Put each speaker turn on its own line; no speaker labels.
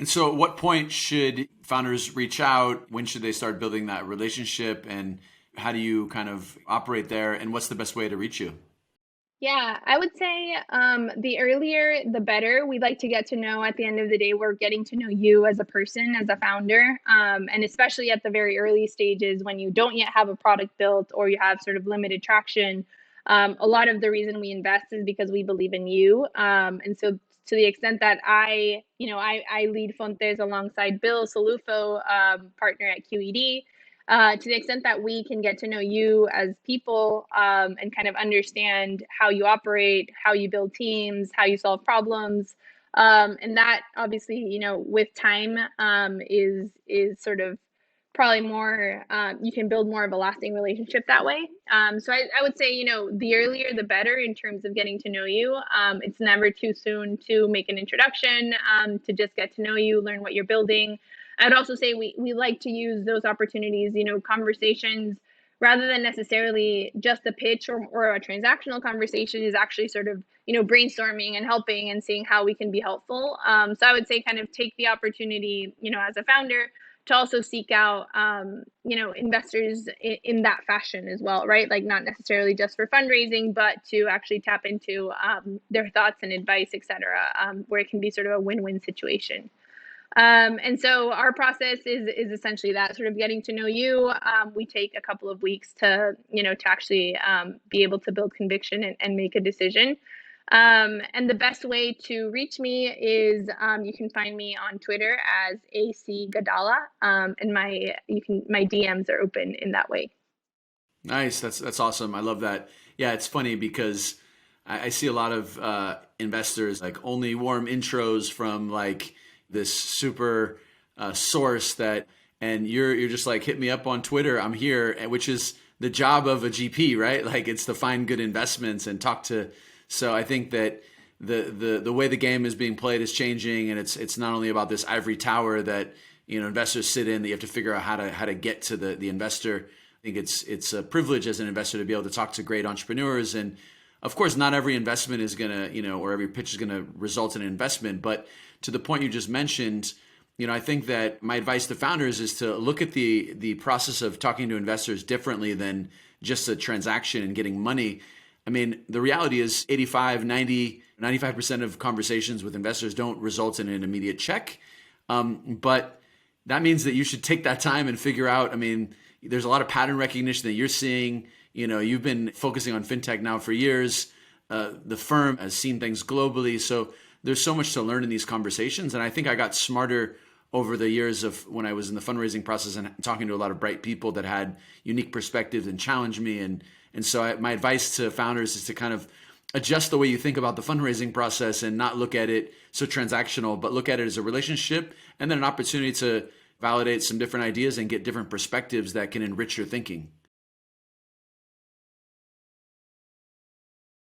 And so at what point should founders reach out? When should they start building that relationship? And how do you kind of operate there? And what's the best way to reach you?
Yeah, I would say the earlier, the better. We like to get to know at the end of the day, we're getting to know you as a person, as a founder. And especially at the very early stages when you don't yet have a product built or you have sort of limited traction. A lot of the reason we invest is because we believe in you. And so to the extent that I lead Fontes alongside Bill Salufo, partner at QED. To the extent that we can get to know you as people and kind of understand how you operate, how you build teams, how you solve problems, and that obviously, with time is sort of probably more. You can build more of a lasting relationship that way. So I would say, the earlier the better in terms of getting to know you. It's never too soon to make an introduction, to just get to know you, learn what you're building. I'd also say we like to use those opportunities, conversations rather than necessarily just a pitch or a transactional conversation is actually sort of, brainstorming and helping and seeing how we can be helpful. So I would say kind of take the opportunity, as a founder to also seek out, investors in that fashion as well, right? Like not necessarily just for fundraising, but to actually tap into their thoughts and advice, et cetera, where it can be sort of a win-win situation. And so our process is essentially that sort of getting to know you. We take a couple of weeks to actually be able to build conviction and make a decision. And the best way to reach me is you can find me on Twitter as AC Gadala, and my DMs are open in that way.
Nice. That's awesome. I love that. Yeah, it's funny because I see a lot of investors like only warm intros from like this super source and you're just like, hit me up on Twitter. I'm here, which is the job of a GP, right? Like it's to find good investments and talk to. So I think that the way the game is being played is changing, and it's not only about this ivory tower that investors sit in, that you have to figure out how to get to the investor. I think it's a privilege as an investor to be able to talk to great entrepreneurs. And of course, not every investment is gonna, or every pitch is gonna result in an investment. But to the point you just mentioned, I think that my advice to founders is to look at the process of talking to investors differently than just a transaction and getting money. I mean, the reality is 85, 90, 95% of conversations with investors don't result in an immediate check. But that means that you should take that time and figure out, there's a lot of pattern recognition that you're seeing. You've been focusing on fintech now for years. The firm has seen things globally. So there's so much to learn in these conversations. And I think I got smarter over the years of when I was in the fundraising process and talking to a lot of bright people that had unique perspectives and challenged me. And so my advice to founders is to kind of adjust the way you think about the fundraising process and not look at it so transactional, but look at it as a relationship and then an opportunity to validate some different ideas and get different perspectives that can enrich your thinking.